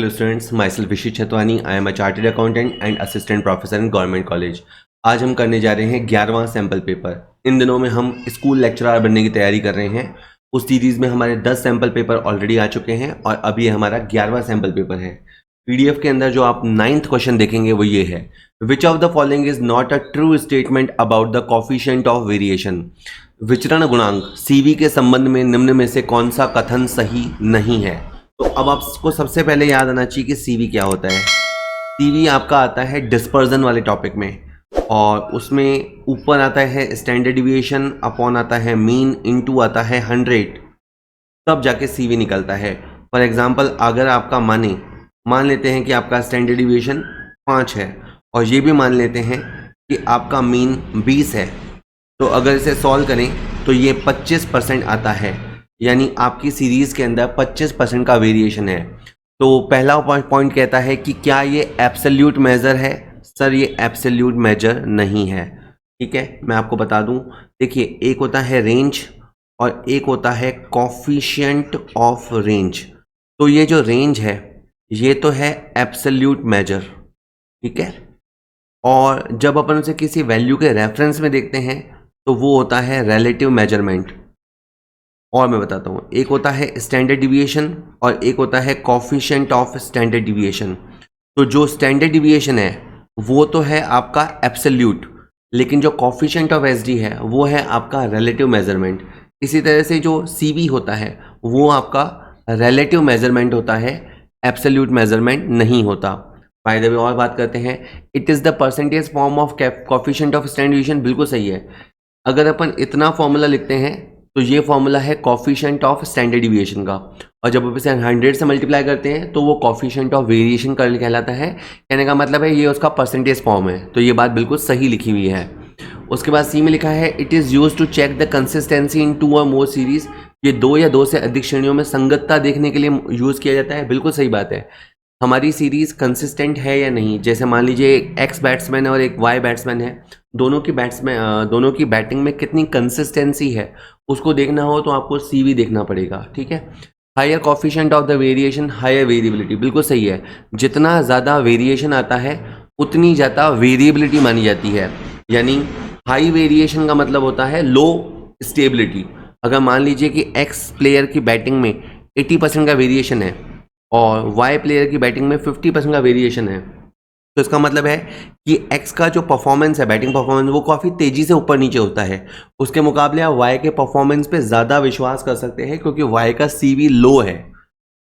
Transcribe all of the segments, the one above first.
Hello students, myself Vishit Chetwani. I am a chartered accountant and assistant professor in government college. आज हम करने जा रहे हैं 11वां सैम्पल पेपर। इन दिनों में हम स्कूल लेक्चरर बनने की तैयारी कर रहे हैं। उस सीरीज में हमारे 10 सैम्पल पेपर ऑलरेडी आ चुके हैं और अभी ये हमारा 11वां सैम्पल पेपर है। पीडीएफ के अंदर जो आप 9th क्वेश्चन देखेंगे वो ये है, विच of the following is not a true statement about the coefficient of variation. विचरण गुणांक सीवी के संबंध में निम्न में से कौन सा कथन सही नहीं है। तो अब आपको सबसे पहले याद आना चाहिए कि सीवी क्या होता है। सीवी आपका आता है डिस्पर्जन वाले टॉपिक में, और उसमें ऊपर आता है स्टैंडर्ड डिविएशन अपॉन आता है मीन इनटू आता है 100, तब जाके सीवी निकलता है। फॉर एग्जांपल अगर आपका मान लेते हैं कि आपका स्टैंडर्ड डिविएशन 5 है और ये भी मान लेते हैं कि आपका मीन 20 है, तो अगर इसे सॉल्व करें तो ये 25% आता है, यानी आपकी सीरीज़ के अंदर 25% का वेरिएशन है। तो पहला पॉइंट कहता है कि क्या ये एब्सोल्यूट मेजर है। सर ये एब्सोल्यूट मेजर नहीं है। ठीक है, मैं आपको बता दूं, देखिए एक होता है रेंज और एक होता है कॉफिशिएंट ऑफ रेंज। तो ये जो रेंज है ये तो है एब्सोल्यूट मेजर, ठीक है, और जब अपन उसे किसी वैल्यू के रेफरेंस में देखते हैं तो वो होता है रिलेटिव मेजरमेंट। और मैं बताता हूँ, एक होता है स्टैंडर्ड डिविएशन और एक होता है कॉफिशिएंट ऑफ स्टैंडर्ड डिविएशन। तो जो स्टैंडर्ड डिविएशन है वो तो है आपका एब्सोल्यूट, लेकिन जो कॉफिशिएंट ऑफ एसडी है वो है आपका रिलेटिव मेजरमेंट। इसी तरह से जो सीवी होता है वो आपका रिलेटिव मेजरमेंट होता है, एब्सोल्यूट मेजरमेंट नहीं होता। बाय द वे और बात करते हैं, it is the percentage form of coefficient of standard deviation. बिल्कुल सही है। अगर अपन इतना फॉर्मूला लिखते हैं तो ये फॉर्मूला है कॉफिशिएंट ऑफ स्टैंडर्ड डिविएशन का, और जब आप इसे 100 से मल्टीप्लाई करते हैं तो वो कॉफिशिएंट ऑफ वेरिएशन का कहलाता है। कहने का मतलब है ये उसका परसेंटेज फॉर्म है, तो ये बात बिल्कुल सही लिखी हुई है। उसके बाद सी में लिखा है, it is use to check the consistency in 2 और मोर सीरीज। ये 2 या 2 से अधिक श्रेणियों में संगतता देखने के लिए यूज़ किया जाता है। बिल्कुल सही बात है। हमारी सीरीज़ कंसिस्टेंट है या नहीं, जैसे मान लीजिए एक एक्स बैट्समैन है और एक वाई बैट्समैन है, दोनों की बैटिंग में कितनी कंसिस्टेंसी है उसको देखना हो तो आपको सीवी देखना पड़ेगा। ठीक है। Higher coefficient of the variation, higher variability. बिल्कुल सही है। जितना ज़्यादा वेरिएशन आता है उतनी ज़्यादा वेरिएबिलिटी मानी जाती है, यानी हाई वेरिएशन का मतलब होता है लो स्टेबिलिटी। अगर मान लीजिए कि एक्स प्लेयर की बैटिंग में 80% का वेरिएशन है और वाई प्लेयर की बैटिंग में 50% का वेरिएशन है, तो इसका मतलब है कि एक्स का जो परफॉर्मेंस है, बैटिंग परफॉर्मेंस, वो काफ़ी तेज़ी से ऊपर नीचे होता है। उसके मुकाबले आप वाई के परफॉर्मेंस पे ज़्यादा विश्वास कर सकते हैं क्योंकि वाई का सीवी लो है।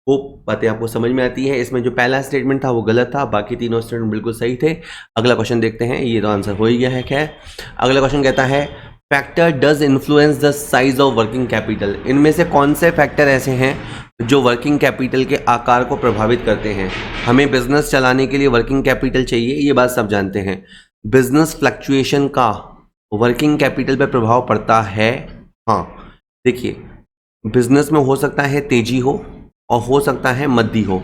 वो बातें आपको समझ में आती है। इसमें जो पहला स्टेटमेंट था वो गलत था, बाकी तीनों स्टेटमेंट बिल्कुल सही थे। अगला क्वेश्चन देखते हैं, ये तो आंसर हो ही गया है। खैर, अगला क्वेश्चन कहता है, factor does influence the size of working capital. इनमें से कौन से फैक्टर ऐसे हैं जो वर्किंग कैपिटल के आकार को प्रभावित करते हैं। हमें बिजनेस चलाने के लिए वर्किंग कैपिटल चाहिए, ये बात सब जानते हैं। बिजनेस फ्लक्चुएशन का वर्किंग कैपिटल पर प्रभाव पड़ता है। हाँ, देखिए बिजनेस में हो सकता है तेजी हो और हो सकता है मंदी हो।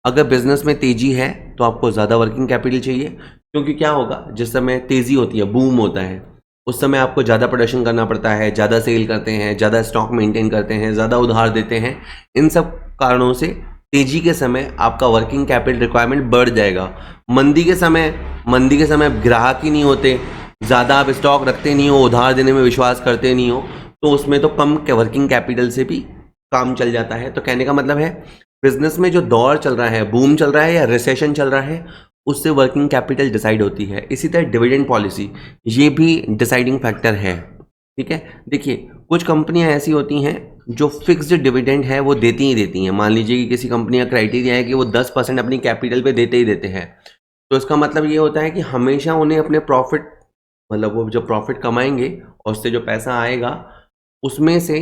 अगर बिजनेस में तेजी है तो आपको ज़्यादा वर्किंग कैपिटल चाहिए, क्योंकि क्या होगा, जिस समय तेज़ी होती है, बूम होता है, उस समय आपको ज़्यादा प्रोडक्शन करना पड़ता है, ज़्यादा सेल करते हैं, ज़्यादा स्टॉक मेंटेन करते हैं, ज़्यादा उधार देते हैं। इन सब कारणों से तेज़ी के समय आपका वर्किंग कैपिटल रिक्वायरमेंट बढ़ जाएगा। मंदी के समय ग्राहक ही नहीं होते, ज़्यादा आप स्टॉक रखते नहीं हो, उधार देने में विश्वास करते नहीं हो, तो उसमें तो कम वर्किंग कैपिटल से भी काम चल जाता है। तो कहने का मतलब है बिजनेस में जो दौर चल रहा है, बूम चल रहा है या रिसेशन चल रहा है, उससे वर्किंग कैपिटल डिसाइड होती है। इसी तरह डिविडेंड पॉलिसी, ये भी डिसाइडिंग फैक्टर है। ठीक है। देखिए कुछ कंपनियां ऐसी होती हैं जो फिक्स्ड डिविडेंड है वो देती हैं। मान लीजिए कि किसी कंपनी का क्राइटेरिया है कि वो 10% अपनी कैपिटल पे देते ही देते हैं, तो इसका मतलब ये होता है कि हमेशा उन्हें अपने प्रॉफिट, मतलब वो जो प्रॉफिट कमाएंगे और उससे जो पैसा आएगा उसमें से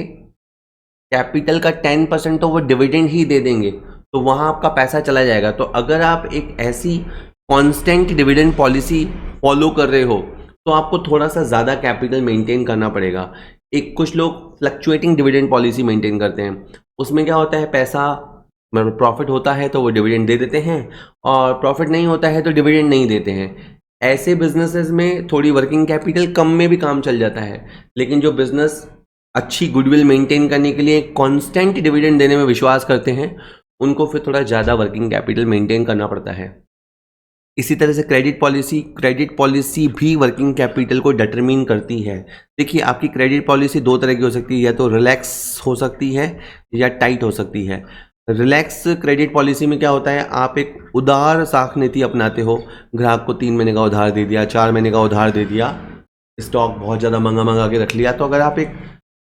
कैपिटल का 10% तो वो डिविडेंड ही दे देंगे, तो वहाँ आपका पैसा चला जाएगा। तो अगर आप एक ऐसी कांस्टेंट डिविडेंड पॉलिसी फॉलो कर रहे हो तो आपको थोड़ा सा ज़्यादा कैपिटल मेंटेन करना पड़ेगा। कुछ लोग फ्लक्चुएटिंग डिविडेंड पॉलिसी मेंटेन करते हैं। उसमें क्या होता है, पैसा मतलब प्रॉफिट होता है तो वो डिविडेंड दे देते हैं, और प्रॉफिट नहीं होता है तो डिविडेंड नहीं देते हैं। ऐसे बिजनेसेस में थोड़ी वर्किंग कैपिटल कम में भी काम चल जाता है, लेकिन जो बिजनेस अच्छी गुडविल मेंटेन करने के लिए कांस्टेंट डिविडेंड देने में विश्वास करते हैं उनको फिर थोड़ा ज़्यादा वर्किंग कैपिटल मेंटेन करना पड़ता है। इसी तरह से क्रेडिट पॉलिसी भी वर्किंग कैपिटल को डिटरमिन करती है। देखिए, आपकी क्रेडिट पॉलिसी दो तरह की हो सकती है, या तो रिलैक्स हो सकती है या टाइट हो सकती है। रिलैक्स क्रेडिट पॉलिसी में क्या होता है, आप एक उदार साख नीति अपनाते हो, ग्राहक को 3 महीने का उधार दे दिया, 4 महीने का उधार दे दिया, स्टॉक बहुत ज़्यादा मंगा के रख लिया। तो अगर आप एक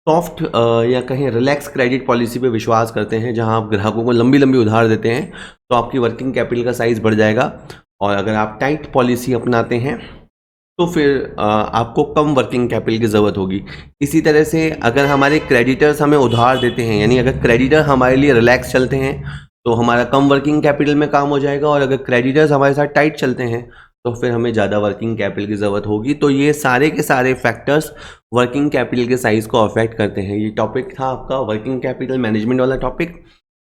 सॉफ्ट या कहें रिलैक्स क्रेडिट पॉलिसी पे विश्वास करते हैं, जहां आप ग्राहकों को लंबी लंबी उधार देते हैं, तो आपकी वर्किंग कैपिटल का साइज़ बढ़ जाएगा। और अगर आप टाइट पॉलिसी अपनाते हैं तो फिर आपको कम वर्किंग कैपिटल की ज़रूरत होगी। इसी तरह से अगर हमारे क्रेडिटर्स हमें उधार देते हैं, यानी अगर क्रेडिटर हमारे लिए रिलैक्स चलते हैं तो हमारा कम वर्किंग कैपिटल में काम हो जाएगा, और अगर क्रेडिटर्स हमारे साथ टाइट चलते हैं तो फिर हमें ज़्यादा वर्किंग कैपिटल की ज़रूरत होगी। तो ये सारे के सारे फैक्टर्स वर्किंग कैपिटल के साइज़ को अफेक्ट करते हैं। ये टॉपिक था आपका वर्किंग कैपिटल मैनेजमेंट वाला टॉपिक।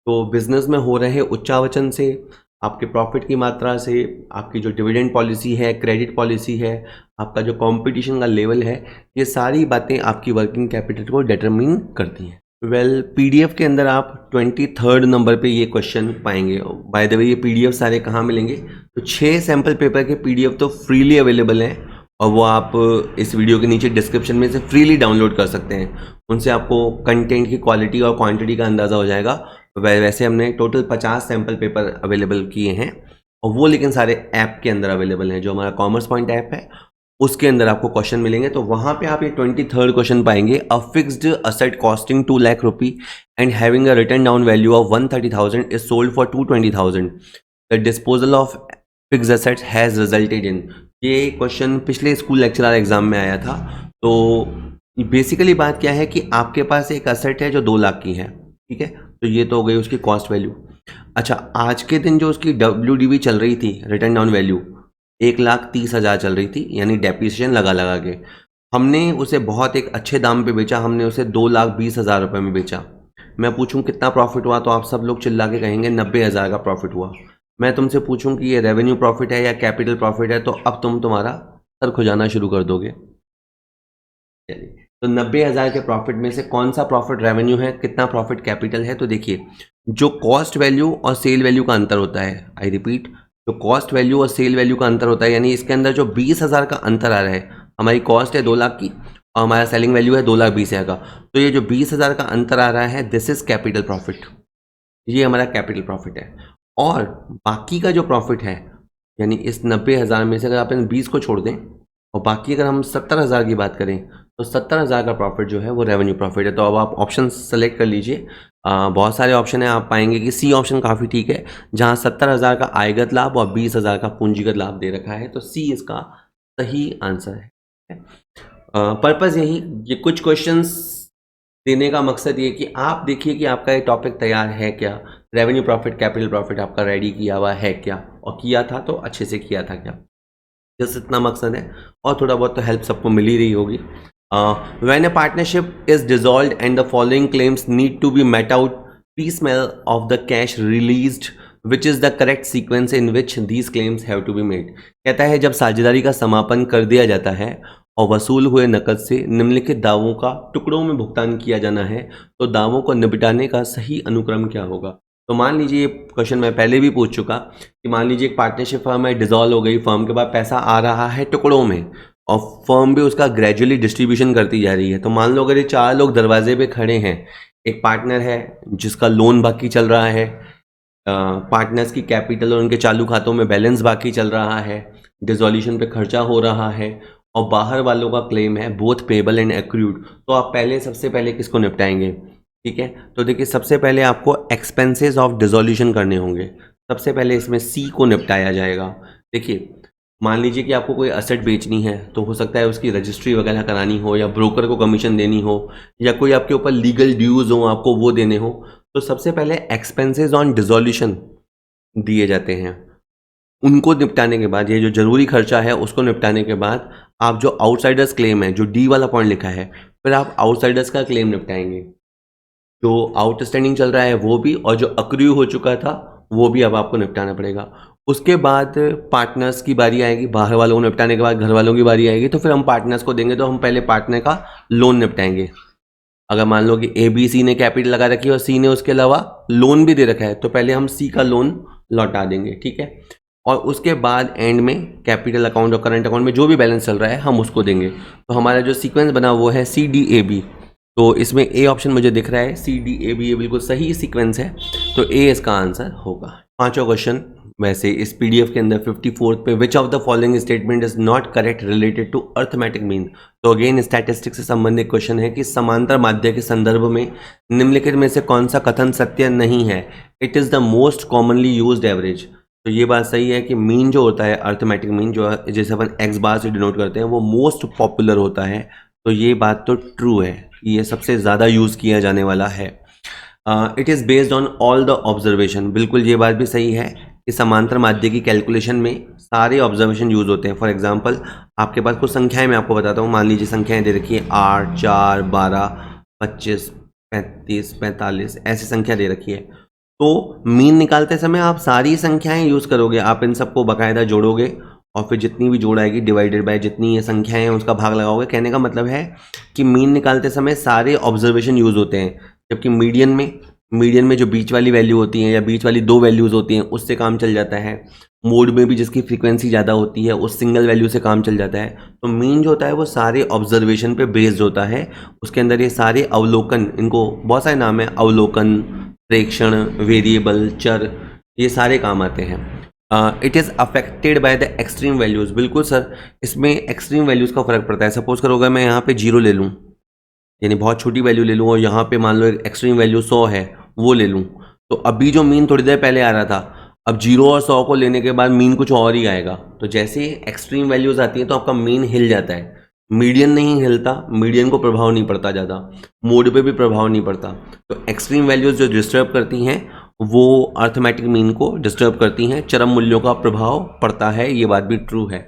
तो बिजनेस में हो रहे उच्चावचन से, आपके प्रॉफिट की मात्रा से, आपकी जो डिविडेंड पॉलिसी है, क्रेडिट पॉलिसी है, आपका जो कंपटीशन का लेवल है, ये सारी बातें आपकी वर्किंग कैपिटल को डिटरमिन करती हैं। पीडीएफ के अंदर आप 23rd नंबर पे ये क्वेश्चन पाएंगे। बाय द वे, ये पीडीएफ सारे कहाँ मिलेंगे, तो 6 सैम्पल पेपर के पीडीएफ तो फ्रीली अवेलेबल हैं, और वो आप इस वीडियो के नीचे डिस्क्रिप्शन में से फ्रीली डाउनलोड कर सकते हैं। उनसे आपको कंटेंट की क्वालिटी और क्वांटिटी का अंदाज़ा हो जाएगा। वैसे हमने टोटल 50 सैम्पल पेपर अवेलेबल किए हैं, और वो लेकिन सारे ऐप के अंदर अवेलेबल हैं। जो हमारा कॉमर्स पॉइंट ऐप है उसके अंदर आपको क्वेश्चन मिलेंगे। तो वहाँ पे आप ये 23rd क्वेश्चन पाएंगे। A fixed asset costing 2 lakh rupee and having a return down value of 130,000 is sold for 220,000। The disposal of fixed assets has resulted in. ये क्वेश्चन पिछले स्कूल लेक्चरर एग्जाम में आया था। तो बेसिकली बात क्या है कि आपके पास एक असेट है जो 2 लाख की है, ठीक है, तो ये तो हो गई उसकी कॉस्ट वैल्यू। अच्छा, आज के दिन जो उसकी WDV चल रही थी, रिटर्न डाउन वैल्यू 1,30,000 चल रही थी, यानी डेप्रिसिएशन लगा के हमने उसे बहुत एक अच्छे दाम पे बेचा। हमने उसे 2,20,000 रुपये में बेचा। मैं पूछूं कितना प्रॉफिट हुआ, तो आप सब लोग चिल्ला के कहेंगे 90,000 का प्रॉफिट हुआ। मैं तुमसे पूछूं कि ये रेवेन्यू प्रॉफिट है या कैपिटल प्रॉफिट है, तो अब तुम्हारा सर खुजाना शुरू कर दोगे। चलिए, तो 90,000 के प्रॉफिट में से कौन सा प्रॉफिट रेवेन्यू है, कितना प्रॉफिट कैपिटल है। तो देखिए, जो कॉस्ट वैल्यू और सेल वैल्यू का अंतर होता है, आई रिपीट, जो कॉस्ट वैल्यू और सेल वैल्यू का अंतर होता है, यानी इसके अंदर जो 20,000 का अंतर आ रहा है, हमारी कॉस्ट है 2 लाख की और हमारा सेलिंग वैल्यू है 2,20,000 का, तो ये जो 20,000 का अंतर आ रहा है, दिस इज कैपिटल प्रॉफिट। ये हमारा कैपिटल प्रॉफिट है। और बाकी का जो प्रॉफिट है, यानी इस 90,000 में से अगर आप इन 20 को छोड़ दें और बाकी अगर हम 70,000 की बात करें, तो 70,000 का प्रॉफिट जो है वो रेवेन्यू प्रॉफिट है। तो अब आप ऑप्शन सेलेक्ट कर लीजिए। बहुत सारे ऑप्शन हैं, आप पाएंगे कि सी ऑप्शन काफ़ी ठीक है, जहां 70,000 का आयगत लाभ और 20,000 का पूंजीगत लाभ दे रखा है। तो सी इसका सही आंसर है। पर्पज़ यही, ये कुछ क्वेश्चंस देने का मकसद ये कि आप देखिए कि आपका ये टॉपिक तैयार है क्या, रेवेन्यू प्रॉफिट कैपिटल प्रॉफिट आपका रेडी किया हुआ है क्या, और किया था तो अच्छे से किया था क्या, बस इतना मकसद है। और थोड़ा बहुत तो हेल्प सबको मिल ही रही होगी। When a partnership is dissolved and the following claims need to be met out piecemeal of the cash released, which is the correct sequence in which these claims have to be made। कहता है जब साझेदारी का समापन कर दिया जाता है और वसूल हुए नकद से निम्नलिखित दावों का टुकड़ों में भुगतान किया जाना है, तो दावों को निपटाने का सही अनुक्रम क्या होगा। तो मान लीजिए, ये क्वेश्चन मैं पहले भी पूछ चुका कि मान लीजिए एक पार्टनरशिप फर्म है, डिसॉल्व हो गई, फर्म के पास पैसा आ रहा है टुकड़ों में और फर्म भी उसका ग्रेजुअली डिस्ट्रीब्यूशन करती जा रही है। तो मान लो अगर ये 4 लोग दरवाजे पे खड़े हैं, एक पार्टनर है जिसका लोन बाकी चल रहा है, पार्टनर्स की कैपिटल और उनके चालू खातों में बैलेंस बाकी चल रहा है, डिसॉल्यूशन पे खर्चा हो रहा है, और बाहर वालों का क्लेम है बोथ पेबल एंड एक्रूड। तो आप सबसे पहले किसको निपटाएंगे, ठीक है। तो देखिए, सबसे पहले आपको एक्सपेंसेस ऑफ डिसॉल्यूशन करने होंगे। सबसे पहले इसमें सी को निपटाया जाएगा। देखिए, मान लीजिए कि आपको कोई असेट बेचनी है, तो हो सकता है उसकी रजिस्ट्री वगैरह करानी हो, या ब्रोकर को कमीशन देनी हो, या कोई आपके ऊपर लीगल ड्यूज हो आपको वो देने हो। तो सबसे पहले एक्सपेंसेस ऑन डिसॉल्यूशन दिए जाते हैं। उनको निपटाने के बाद, ये जो जरूरी खर्चा है उसको निपटाने के बाद, आप जो आउटसाइडर्स क्लेम है, जो डी वाला पॉइंट लिखा है, फिर आप आउटसाइडर्स का क्लेम निपटाएंगे। जो आउटस्टैंडिंग चल रहा है वो भी, और जो अक्रू हो चुका था वो भी अब आपको निपटाना पड़ेगा। उसके बाद पार्टनर्स की बारी आएगी, बाहर वालों को निपटाने के बाद घर वालों की बारी आएगी, तो फिर हम पार्टनर्स को देंगे। तो हम पहले पार्टनर का लोन निपटाएंगे। अगर मान लो कि ए बी सी ने कैपिटल लगा रखी है और सी ने उसके अलावा लोन भी दे रखा है, तो पहले हम सी का लोन लौटा देंगे, ठीक है, और उसके बाद एंड में कैपिटल अकाउंट और करंट अकाउंट में जो भी बैलेंस चल रहा है हम उसको देंगे। तो हमारा जो सीक्वेंस बना वो है सी डी ए बी। तो इसमें ए ऑप्शन मुझे दिख रहा है, सी डी ए बी, ये बिल्कुल सही सीक्वेंस है, तो ए इसका आंसर होगा। पांचवा क्वेश्चन वैसे इस पीडीएफ के अंदर 54 पे, which of the following statement is not correct related to arithmetic mean. तो अगेन स्टैटिस्टिक्स से संबंधित क्वेश्चन है कि समांतर माध्य के संदर्भ में निम्नलिखित में से कौन सा कथन सत्य नहीं है। It is the most commonly used average. तो ये बात सही है कि मीन जो होता है, अर्थमेटिक मीन जो जैसे अपन एक्स बार से डिनोट करते हैं, वो मोस्ट पॉपुलर होता है। तो ये बात तो ट्रू है, ये सबसे ज़्यादा यूज़ किया जाने वाला है। It is based on all the observation. बिल्कुल ये बात भी सही है कि समांतर माध्य की कैलकुलेशन में सारे ऑब्जर्वेशन यूज़ होते हैं। फॉर एग्जांपल आपके पास कुछ संख्याएं मैं आपको बताता हूँ। मान लीजिए संख्याएं दे रखी है 8, 4, 12, 25, 35, 45, ऐसी संख्या दे रखी है। तो मीन निकालते समय आप सारी संख्याएं यूज़ करोगे, आप इन सबको बाकायदा जोड़ोगे और फिर जितनी भी जोड़ आएगी डिवाइडेड बाय जितनी ये संख्याएं हैं उसका भाग लगाओगे। कहने का मतलब है कि मीन निकालते समय सारे ऑब्जर्वेशन यूज़ होते हैं, जबकि मीडियन में जो बीच वाली वैल्यू होती है या बीच वाली दो वैल्यूज़ होती हैं उससे काम चल जाता है। मोड में भी जिसकी फ्रीक्वेंसी ज़्यादा होती है उस सिंगल वैल्यू से काम चल जाता है। तो मीन जो होता है वो सारे ऑब्जर्वेशन पे बेस्ड होता है। उसके अंदर ये सारे अवलोकन, इनको बहुत सारे नाम है, अवलोकन, प्रेक्षण, वेरिएबल, चर, ये सारे काम आते हैं। It is affected by the extreme values. बिल्कुल सर, इसमें एक्सट्रीम वैल्यूज़ का फ़र्क पड़ता है। सपोज करो अगर मैं यहाँ पे 0 ले लूँ, यानी बहुत छोटी वैल्यू ले लूँ, और यहाँ पे मान लो एक एक्सट्रीम वैल्यू 100 है वो ले लूँ, तो अभी जो मीन थोड़ी देर पहले आ रहा था, अब 0 और 100 को लेने के बाद मीन कुछ और ही आएगा। तो जैसे एक्सट्रीम वैल्यूज़ आती हैं तो आपका मीन हिल जाता है। मीडियन नहीं हिलता, मीडियन को प्रभाव नहीं पड़ता ज़्यादा, मोड पे भी प्रभाव नहीं पड़ता। तो एक्सट्रीम वैल्यूज़ जो डिस्टर्ब करती हैं वो अर्थमेटिक मीन को डिस्टर्ब करती हैं, चरम मूल्यों का प्रभाव पड़ता है, ये बात भी ट्रू है।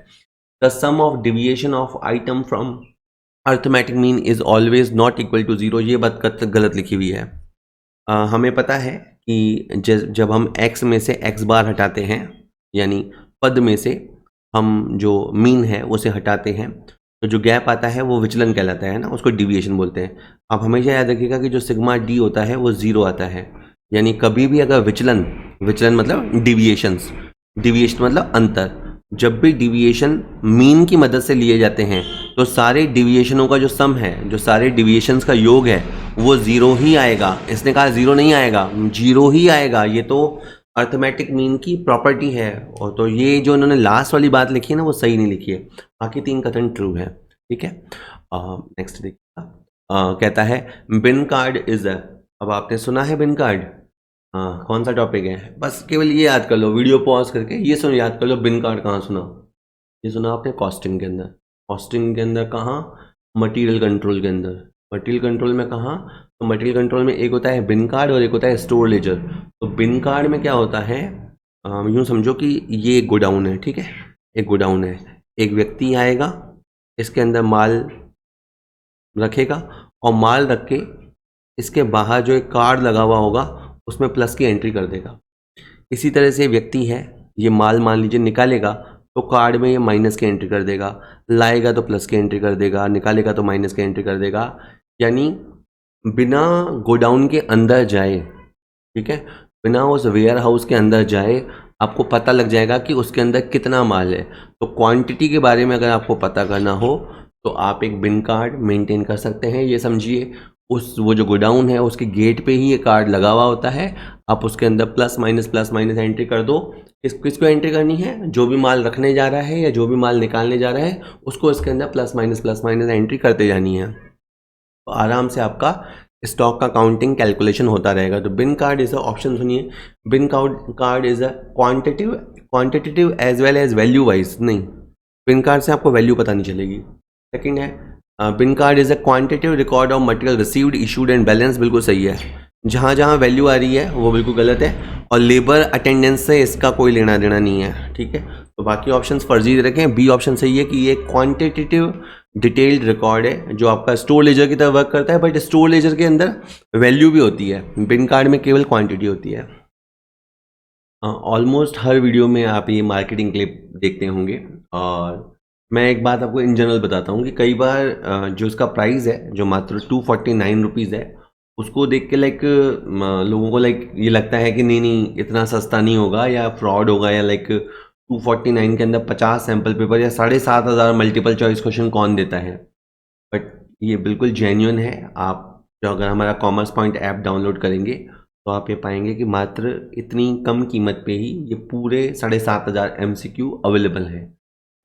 The sum of deviation of item from arithmetic mean is always not equal to 0। ये बात गलत लिखी हुई है। हमें पता है कि जब हम x में से x बार हटाते हैं, यानी पद में से हम जो मीन है उसे हटाते हैं, तो जो गैप आता है वो विचलन कहलाता है ना, उसको डिविएशन बोलते हैं। आप हमेशा याद रखिएगा कि जो सिग्मा डी होता है वो 0 आता है, यानी कभी भी अगर विचलन मतलब डिविएशन मतलब अंतर, जब भी डिविएशन मीन की मदद से लिए जाते हैं तो सारे डिविएशनों का जो सम है, जो सारे डिविएशंस का योग है वो 0 ही आएगा। इसने कहा 0 नहीं आएगा, 0 ही आएगा। ये तो अर्थमेटिक मीन की प्रॉपर्टी है। और तो ये जो इन्होंने लास्ट वाली बात लिखी है ना वो सही नहीं लिखी है, बाकी 3 कथन ट्रू है, ठीक है। नेक्स्ट देखिए, कहता है बिन कार्ड इज अ। अब आपने सुना है बिन कार्ड, हाँ, कौन सा टॉपिक है, बस केवल ये याद कर लो, वीडियो पॉज करके ये सुन याद कर लो, बिन कार्ड कहाँ सुना। ये सुना आपने कॉस्टिंग के अंदर। कॉस्टिंग के अंदर कहाँ? मटेरियल कंट्रोल के अंदर। मटेरियल कंट्रोल में कहाँ? तो मटेरियल कंट्रोल में एक होता है बिन कार्ड और एक होता है स्टोर लेजर। तो बिन कार्ड में क्या होता है, यूँ समझो कि ये एक गोडाउन है, ठीक है, एक गोडाउन है, एक व्यक्ति आएगा, इसके अंदर माल रखेगा और माल रख के इसके बाहर जो एक कार्ड लगा हुआ होगा उसमें प्लस की एंट्री कर देगा। इसी तरह से व्यक्ति है, ये माल मान लीजिए निकालेगा तो कार्ड में ये माइनस की एंट्री कर देगा, लाएगा तो प्लस की एंट्री कर देगा, निकालेगा तो माइनस की एंट्री कर देगा। यानी बिना गोडाउन के अंदर जाए, ठीक है, बिना उस वेयर हाउस के अंदर जाए आपको पता लग जाएगा कि उसके अंदर कितना माल है। तो क्वांटिटी के बारे में अगर आपको पता करना हो तो आप एक बिन कार्ड मेंटेन कर सकते हैं। ये समझिए वो जो गोडाउन है उसके गेट पे ही ये कार्ड लगा हुआ होता है, आप उसके अंदर प्लस माइनस एंट्री कर दो। किसको एंट्री करनी है? जो भी माल रखने जा रहा है या जो भी माल निकालने जा रहा है उसको इसके अंदर प्लस माइनस एंट्री करते जानी है। तो आराम से आपका स्टॉक का काउंटिंग कैलकुलेशन होता रहेगा। तो bin card is a option, सुनिए, bin card is a quantitative as well as value wise. नहीं, बिन कार्ड से आपको वैल्यू पता नहीं चलेगी। सेकंड है bin card is a quantitative record of material received, issued and balance. बिल्कुल सही है, जहाँ जहाँ वैल्यू आ रही है वो बिल्कुल गलत है, और लेबर अटेंडेंस से इसका कोई लेना देना नहीं है, ठीक है। तो बाकी ऑप्शंस फर्जी दे रखें। बी ऑप्शन सही है कि ये क्वांटिटेटिव डिटेल्ड रिकॉर्ड है जो आपका स्टोर लेजर की तरह वर्क करता है, बट स्टोर लेजर के अंदर वैल्यू भी होती है, बिन कार्ड में केवल क्वांटिटी होती है। ऑलमोस्ट हर वीडियो में आप ये मार्केटिंग क्लिप देखते होंगे, और मैं एक बात आपको इन जनरल बताता हूँ कि कई बार जो इसका प्राइस है जो मात्र 249 रुपीज़ है, उसको देख के लाइक लोगों को लाइक ये लगता है कि नहीं नहीं इतना सस्ता नहीं होगा या फ्रॉड होगा, या लाइक 249 के अंदर 50 सैम्पल पेपर या 7,500 मल्टीपल चॉइस क्वेश्चन कौन देता है। बट ये बिल्कुल जेन्युइन है। आप जो अगर हमारा कॉमर्स पॉइंट ऐप डाउनलोड करेंगे तो आप ये पाएंगे कि मात्र इतनी कम कीमत पे ही ये पूरे 7,500 MCQ अवेलेबल है।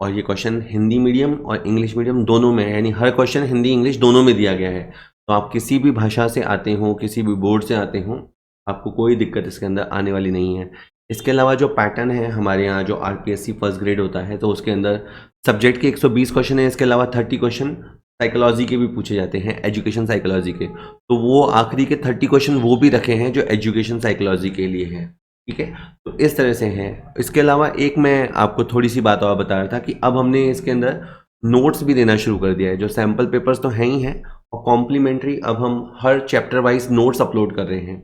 और ये क्वेश्चन हिंदी मीडियम और इंग्लिश मीडियम दोनों में है, यानी हर क्वेश्चन हिंदी इंग्लिश दोनों में दिया गया है। तो आप किसी भी भाषा से आते हो, किसी भी बोर्ड से आते हो, आपको कोई दिक्कत इसके अंदर आने वाली नहीं है। इसके अलावा जो पैटर्न है हमारे यहाँ जो RPSC फर्स्ट ग्रेड होता है, तो उसके अंदर सब्जेक्ट के 120 क्वेश्चन है, इसके अलावा 30 क्वेश्चन साइकोलॉजी के भी पूछे जाते हैं, एजुकेशन साइकोलॉजी के। तो वो आखिरी के 30 क्वेश्चन वो भी रखे हैं जो एजुकेशन साइकोलॉजी के लिए हैं। ठीक है, तो इस तरह से है। इसके अलावा एक मैं आपको थोड़ी सी बात और बता रहा था कि अब हमने इसके अंदर नोट्स भी देना शुरू कर दिया है। जो सैम्पल पेपर्स तो हैं ही हैं, और कॉम्प्लीमेंट्री अब हम हर चैप्टर वाइज नोट्स अपलोड कर रहे हैं।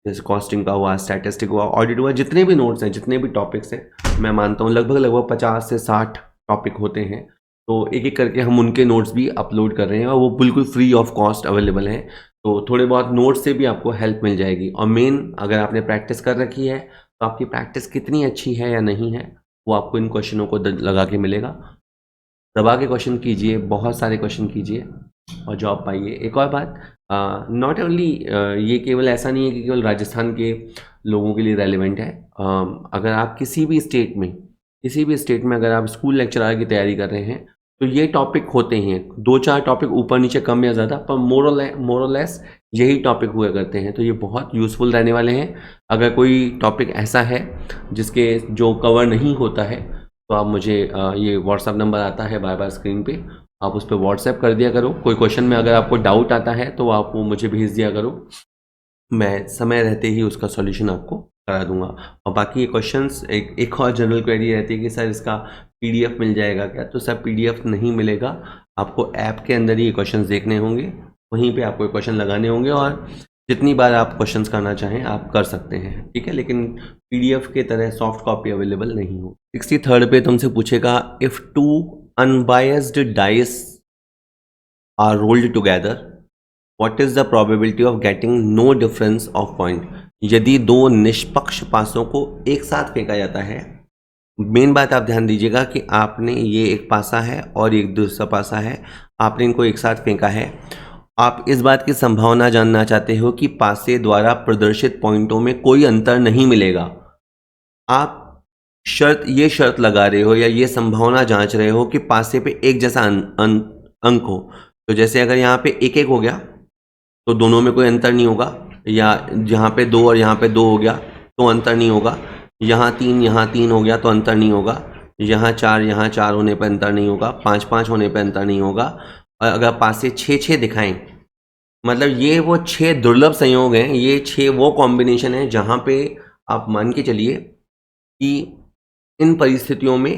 जैसे कॉस्टिंग का हुआ, स्टैटिस्टिक हुआ, ऑडिट हुआ, जितने भी नोट्स हैं, जितने भी टॉपिक्स हैं, मैं मानता हूँ लगभग 50 से 60 टॉपिक होते हैं। तो एक एक करके हम उनके नोट्स भी अपलोड कर रहे हैं, और वो बिल्कुल फ्री ऑफ कॉस्ट अवेलेबल हैं। तो थोड़े बहुत नोट्स से भी आपको हेल्प मिल जाएगी। और मेन, अगर आपने प्रैक्टिस कर रखी है तो आपकी प्रैक्टिस कितनी अच्छी है या नहीं है, वो आपको इन क्वेश्चनों को लगा के मिलेगा। दबा के क्वेश्चन कीजिए, बहुत सारे क्वेश्चन कीजिए और जॉब पाइए। एक और बात, नॉट ओनली ये केवल ऐसा नहीं है कि केवल राजस्थान के लोगों के लिए रेलिवेंट है। अगर आप किसी भी स्टेट में अगर आप स्कूल लेक्चरर की तैयारी कर रहे हैं तो ये टॉपिक होते हैं, 2-4 टॉपिक ऊपर नीचे कम या ज़्यादा, पर मोर और लेस यही टॉपिक हुआ करते हैं। तो ये बहुत यूज़फुल रहने वाले हैं। अगर कोई टॉपिक ऐसा है जिसके जो कवर नहीं होता है, तो आप मुझे ये व्हाट्सअप नंबर आता है बार बार स्क्रीन पे, आप उस पर व्हाट्सएप कर दिया करो। कोई क्वेश्चन में अगर आपको डाउट आता है तो आप वो मुझे भेज दिया करो, मैं समय रहते ही उसका सॉल्यूशन आपको करा दूंगा। और बाकी ये क्वेश्चंस, एक और जनरल क्वेरी रहती है कि सर इसका PDF मिल जाएगा क्या? तो सर PDF नहीं मिलेगा, आपको ऐप के अंदर ही ये क्वेश्चंस देखने होंगे, वहीं पे आपको क्वेश्चन लगाने होंगे, और जितनी बार आप क्वेश्चंस करना चाहें आप कर सकते हैं। ठीक है, लेकिन PDF के तरह सॉफ्ट कॉपी अवेलेबल नहीं हो। 63rd पे तुमसे पूछेगा, if 2 unbiased dice are rolled together, what is the probability of getting no difference of point? यदि दो निष्पक्ष पासों को एक साथ फेंका जाता है, मेन बात आप ध्यान दीजिएगा कि आपने ये एक पासा है और एक दूसरा पासा है, आपने इनको एक साथ फेंका है। आप इस बात की संभावना जानना चाहते हो कि पासे द्वारा प्रदर्शित पॉइंटों में कोई अंतर नहीं मिलेगा। आप ये शर्त लगा रहे हो या ये संभावना जांच रहे हो कि पासे पे एक जैसा अंक हो। तो जैसे अगर यहाँ पे 1-1 हो गया तो दोनों में कोई अंतर नहीं होगा, या यहाँ पे 2 और यहाँ पे 2 हो गया तो अंतर नहीं होगा, यहाँ 3 हो गया तो अंतर नहीं होगा, यहाँ 4 होने पर अंतर नहीं होगा, 5-5 होने पर अंतर नहीं होगा। और अगर पासे 6-6 दिखाएं, मतलब ये वो 6 दुर्लभ संयोग हैं, ये 6 वो कॉम्बिनेशन है जहाँ पे आप मान के चलिए कि इन परिस्थितियों में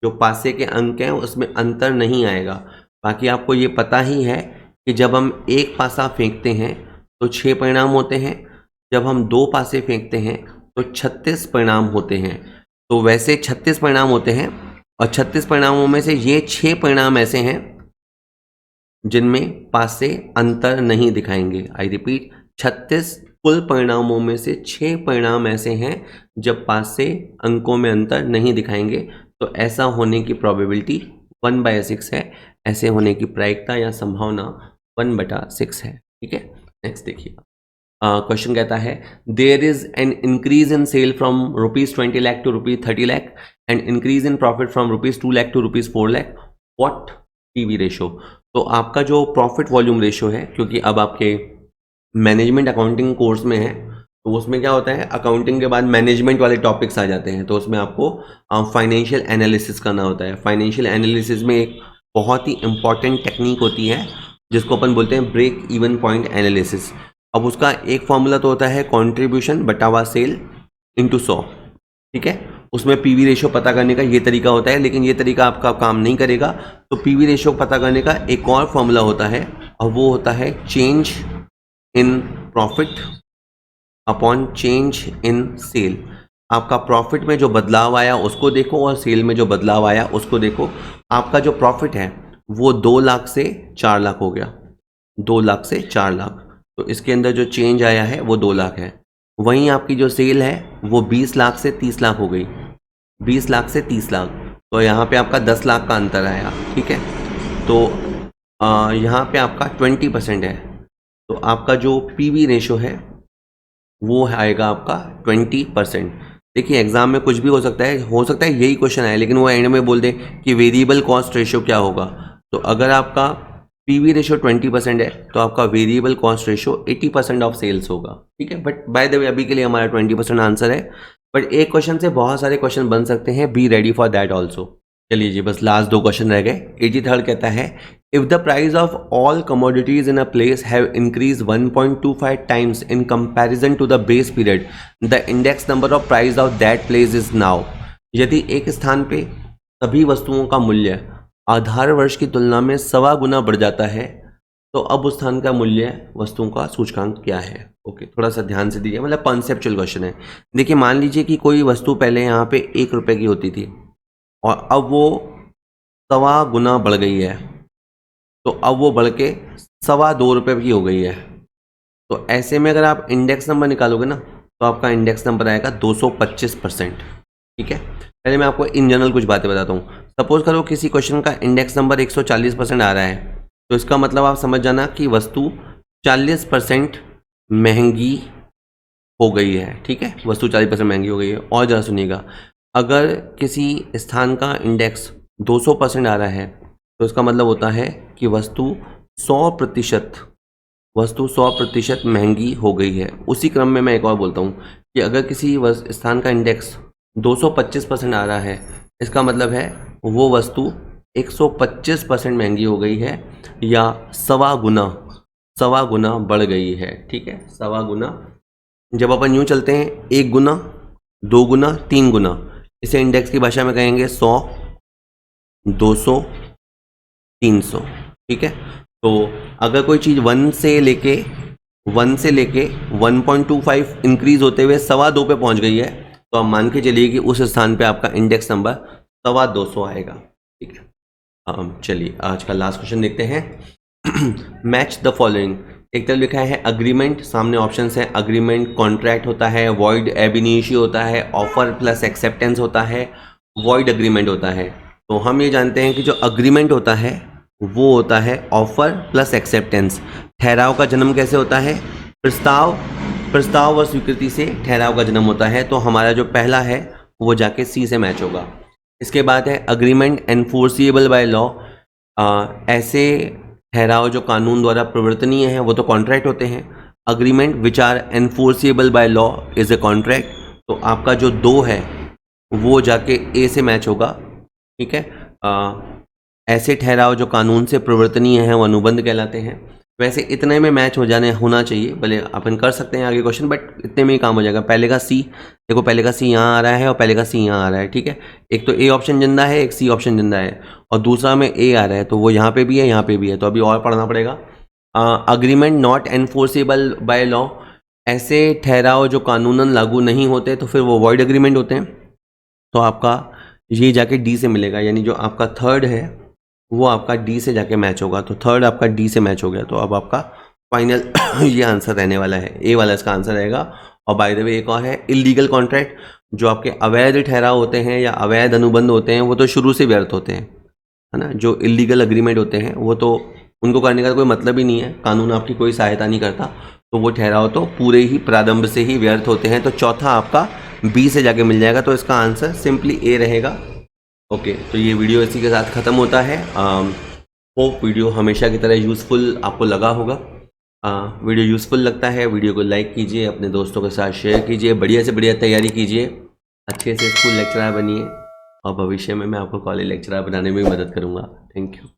जो पासे के अंक हैं उसमें अंतर नहीं आएगा। बाकी आपको ये पता ही है कि जब हम एक पासा फेंकते हैं तो 6 परिणाम होते हैं, जब हम 2 पासे फेंकते हैं तो 36 परिणाम होते हैं। तो वैसे 36 परिणाम होते हैं, और 36 परिणामों में से ये 6 परिणाम ऐसे हैं जिनमें पासे अंतर नहीं दिखाएंगे। आई रिपीट, 36 कुल परिणामों में से 6 परिणाम ऐसे हैं जब पासे अंकों में अंतर नहीं दिखाएंगे। तो ऐसा होने की प्रोबेबिलिटी 1/6 है, ऐसे होने की प्रायिकता या संभावना 1/6 है। ठीक है, नेक्स्ट देखिए। क्वेश्चन कहता है, there is an increase in sale from ₹20 lakh to ₹30 lakh and increase in profit from ₹2 lakh to ₹4 lakh, what PV ratio? तो आपका जो प्रॉफिट वॉल्यूम रेशो है, क्योंकि अब आपके मैनेजमेंट अकाउंटिंग कोर्स में है, तो उसमें क्या होता है, अकाउंटिंग के बाद मैनेजमेंट वाले टॉपिक्स आ जाते हैं, तो उसमें आपको फाइनेंशियल एनालिसिस करना होता है। फाइनेंशियल एनालिसिस में एक बहुत ही इंपॉर्टेंट टेक्निक होती है जिसको अपन बोलते हैं ब्रेक इवन पॉइंट एनालिसिस। अब उसका एक फॉर्मूला तो होता है कंट्रीब्यूशन बटा हुआ सेल इंटू 100। ठीक है, उसमें PV रेशो पता करने का ये तरीका होता है, लेकिन ये तरीका आपका काम नहीं करेगा। तो PV रेशो पता करने का एक और फॉर्मूला होता है, और वो होता है change in profit upon change in sale. आपका प्रॉफिट में जो बदलाव आया उसको देखो और सेल में जो बदलाव आया उसको देखो। आपका जो प्रॉफिट है वो 2 लाख से 4 लाख हो गया, 2 लाख से 4 लाख, तो इसके अंदर जो चेंज आया है वो 2 लाख है। वहीं आपकी जो सेल है वो 20 लाख से 30 लाख हो गई, 20 लाख से 30 लाख, तो यहाँ पे आपका 10 लाख का अंतर आया, ठीक है। तो यहाँ पे आपका 20% है, तो आपका जो पीवी रेशो है वो आएगा आपका 20%। देखिए एग्जाम में कुछ भी हो सकता है यही क्वेश्चन आए, लेकिन वो एंड में बोल दे कि वेरिएबल कॉस्ट रेशो क्या होगा। तो अगर आपका पीवी रेशो 20% है तो आपका variable cost ratio 80% of sales होगा, ठीक है। बट बाय द वे अभी के लिए हमारा 20% आंसर है, बट एक क्वेश्चन से बहुत सारे क्वेश्चन बन सकते हैं, be ready for that also. चलिए जी, बस लास्ट 2 क्वेश्चन रह गए। 83rd कहता है if the price of all commodities in a place have increase 1.25 times in comparison to the base period, the index number of price of that place is now. यदि एक स्थान पे सभी वस्तुओं का मूल्य आधार वर्ष की तुलना में 1.25 गुना बढ़ जाता है, तो अब उस स्थान का मूल्य वस्तुओं का सूचकांक क्या है। ओके, थोड़ा सा ध्यान से दीजिए, मतलब कॉन्सेप्चुअल क्वेश्चन है। देखिए मान लीजिए कि कोई वस्तु पहले यहाँ पे 1 रुपए की होती थी और अब वो 1.25 गुना बढ़ गई है, तो अब वो बढ़ के 2.25 रुपए की हो गई है। तो ऐसे में अगर आप इंडेक्स नंबर निकालोगे ना तो आपका इंडेक्स नंबर आएगा 225%, ठीक है। पहले मैं आपको इन जनरल कुछ बातें बताता हूँ। सपोज करो किसी क्वेश्चन का इंडेक्स नंबर 140% आ रहा है, तो इसका मतलब आप समझ जाना कि वस्तु 40% महंगी हो गई है, ठीक है, वस्तु 40% महंगी हो गई है। और ज़रा सुनिएगा, अगर किसी स्थान का इंडेक्स 200% आ रहा है तो इसका मतलब होता है कि वस्तु 100% महंगी हो गई है। उसी क्रम में मैं एक और बोलता हूँ कि अगर किसी स्थान का इंडेक्स 225% आ रहा है, इसका मतलब है वो वस्तु 125% महंगी हो गई है या 1.25 गुना बढ़ गई है, ठीक है, 1.25 गुना। जब अपन यूँ चलते हैं 1 गुना, 2 गुना, 3 गुना, इसे इंडेक्स की भाषा में कहेंगे 100, 200, 300, ठीक है। तो अगर कोई चीज़ 1 से लेके 1.25 इंक्रीज होते हुए 2.25 पे पहुंच गई है, तो आप मान के चलिए कि उस स्थान पे आपका इंडेक्स नंबर 250 आएगा, ठीक है। चलिए आज का लास्ट क्वेश्चन देखते हैं। Match the following. एक तरफ लिखा है अग्रीमेंट, सामने ऑप्शंस है अग्रीमेंट, कॉन्ट्रैक्ट होता है, वॉइड एब इनिशियो होता है, ऑफर प्लस एक्सेप्टेंस होता है, वॉइड अग्रीमेंट होता है। तो हम ये जानते हैं कि जो अग्रीमेंट होता है वो होता है ऑफर प्लस एक्सेप्टेंस। ठहराव का जन्म कैसे होता है? प्रस्ताव व स्वीकृति से ठहराव का जन्म होता है। तो हमारा जो पहला है वो जाके सी से मैच होगा। इसके बाद है अग्रीमेंट एनफोर्सिएबल बाय लॉ। ऐसे ठहराव जो कानून द्वारा प्रवर्तनीय है वो तो कॉन्ट्रैक्ट होते हैं। Agreement which are enforceable by law is a contract. तो आपका जो 2 है वो जाके ए से मैच होगा, ठीक है। ऐसे ठहराव जो कानून से प्रवर्तनीय हैं वो अनुबंध कहलाते हैं। वैसे इतने में मैच होना चाहिए, भले अपन कर सकते हैं आगे क्वेश्चन, बट इतने में ही काम हो जाएगा। पहले का सी, देखो पहले का सी यहाँ आ रहा है और पहले का सी यहाँ आ रहा है, ठीक है। एक तो ए ऑप्शन जिंदा है, एक सी ऑप्शन जिंदा है, और दूसरा में ए आ रहा है, तो वो यहाँ पे भी है, यहाँ पे भी है, तो अभी और पढ़ना पड़ेगा। Agreement not enforceable by law. ऐसे ठहराव जो कानूनन लागू नहीं होते तो फिर वो वॉइड अग्रीमेंट होते हैं। तो आपका ये जाके डी से मिलेगा, यानी जो आपका थर्ड है वो आपका डी से जाके मैच होगा। तो थर्ड आपका डी से मैच हो गया, तो अब आपका फाइनल ये आंसर रहने वाला है, ए वाला इसका आंसर रहेगा। और बाय द वे एक और है इलीगल कॉन्ट्रैक्ट। जो आपके अवैध ठहराव होते हैं या अवैध अनुबंध होते हैं वो तो शुरू से व्यर्थ होते हैं, है ना। जो इलीगल अग्रीमेंट होते हैं वो तो उनको करने का कोई मतलब ही नहीं है, कानून आपकी कोई सहायता नहीं करता, तो वो ठहराव तो पूरे ही प्रारंभ से ही व्यर्थ होते हैं। तो चौथा आपका बी से जाके मिल जाएगा, तो इसका आंसर सिंपली ए रहेगा। ओके, तो ये वीडियो इसी के साथ ख़त्म होता है। होप वीडियो हमेशा की तरह यूज़फुल आपको लगा होगा। वीडियो यूज़फुल लगता है वीडियो को लाइक कीजिए, अपने दोस्तों के साथ शेयर कीजिए, बढ़िया से बढ़िया तैयारी कीजिए, अच्छे से स्कूल लेक्चरर बनिए, और भविष्य में मैं आपको कॉलेज लेक्चरर बनाने में भी मदद करूँगा। Thank you.